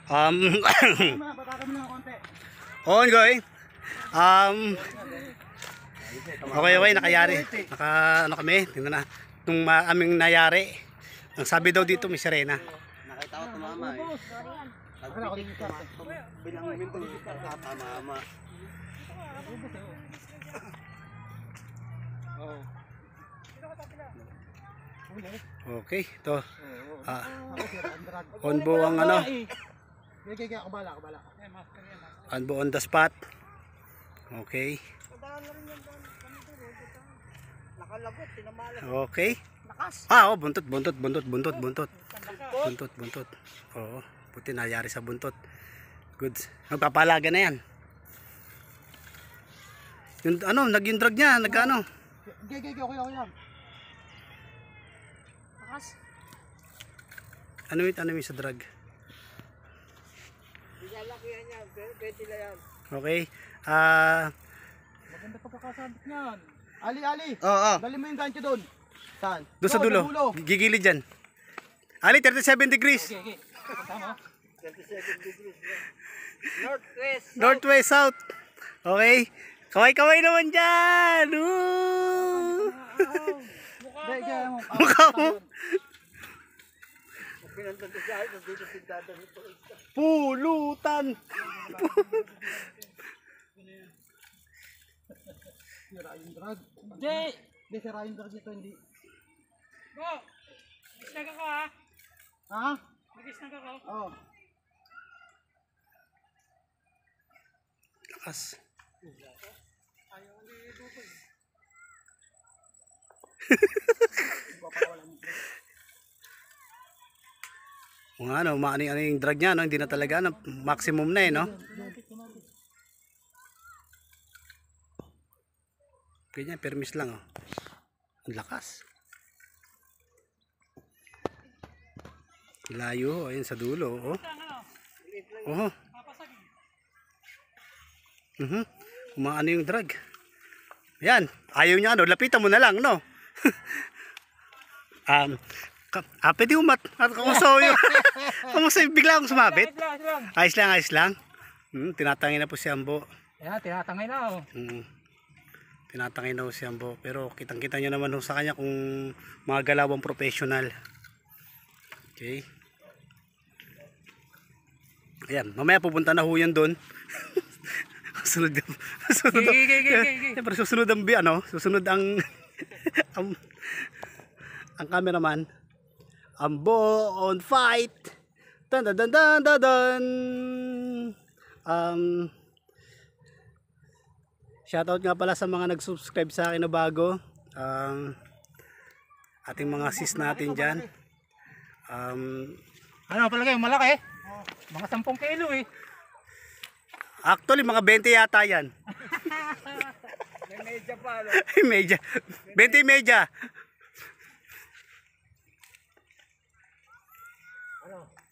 Um, ongoing. Okay, nakayari. Ano kami, tingnan na. Nung aming nayari, ang sabi daw dito may sirena. Nakita ko tumama eh. Bilang minto tumama. Okay, ito. Onbo ang ano. Onbo on the spot. Okay. Okay. Oh, buntot. Oo, puti nangyari sa buntot. Good. Magpapalaga na yan. Yung ano, naging drag niya, nagano. Okay lang. Lakas. Ano yung sa drag? Ilalakihan niya, betila yan. Okay. Maganda pagkakasabit niyan. Ali. Oo. Dali mo yung gancho doon. Saan? Doon sa dulo. Gigilid dyan. Ali, 37 degrees. Okay. Tama. 37 degrees. Northwest. Northwest, south. Okay. Kaway naman dyan. Mukha mo. Pulutan. Sira yung drag. Hindi, sira yung drag nito, hindi. Go! Mag-snag ako ha? Ha? Mag-snag ako? Oo. Lakas. Ayaw ko ni Bukoy. Kung ano, ano yung drag niya, no? Hindi na talaga, no? Maximum na eh, no? Ganyan, permis lang, oh. Ang lakas. Layo, ayun sa dulo, oh. Oh. Umaano yung drag. Yan, ayaw niya, ano, lapitan mo na lang, no? Pwede umat. Kamusta yun? Kamusta yung bigla akong sumabit? Ayos lang. Tinatangin na po si Ambo. Ayan, tinatangay na oh. Tinatangay na po si Ambo. Pero kitang-kita nyo naman sa kanya kung mga galawang professional. Okay. Ayan, mamaya pupunta na ho yan doon. Susunod ang ang cameraman. Ambo on fight. Dan. Shoutout nga pala sa mga nag-subscribe sa akin na bago. Ating mga sis natin dyan. Ano palagay, malaki eh. Mga 10 kilo eh. Actually, mga 20 yata yan. May medya pa. Medya. 20 medya.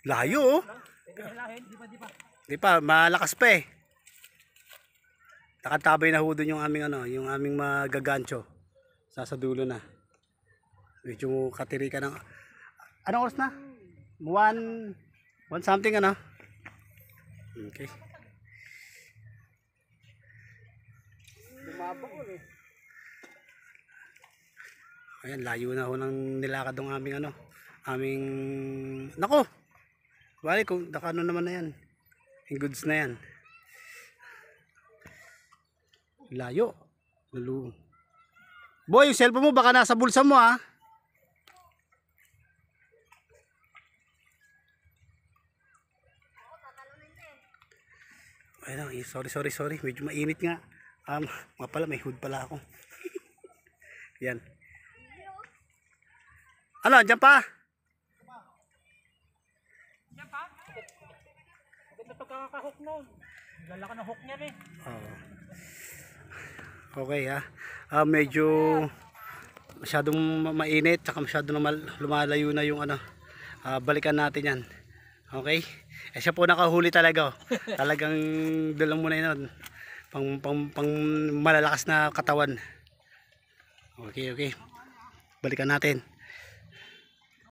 Layo, oh. Di pa, malakas pa eh. Nakatabay na ho doon yung aming ano, yung aming magagancho. Sa dulo na. Medyo katirika ng anong oras na? 1 something ano? Okay. Ayan, layo na ho ng nilakad ng aming ano, aming nako. Bali kung nakano naman na yan. Yung goods na yan. Layo. Boy, yung cellphone mo baka nasa bulsa mo ah. Ayun, sorry. Medyo mainit nga. Nga pala, may hood pala ako. Yan. Ano, dyan pa? Maganda pagkakahook nun. Lalaki ng hook niyan eh. Okay ha. Medyo masyadong mainit, saka masyadong lumalayo na yung ano. Balikan natin yan. Okay? Siya po nakahuli talaga. Talagang dalang mo na yun. Pang malalakas na katawan. Okay. Balikan natin.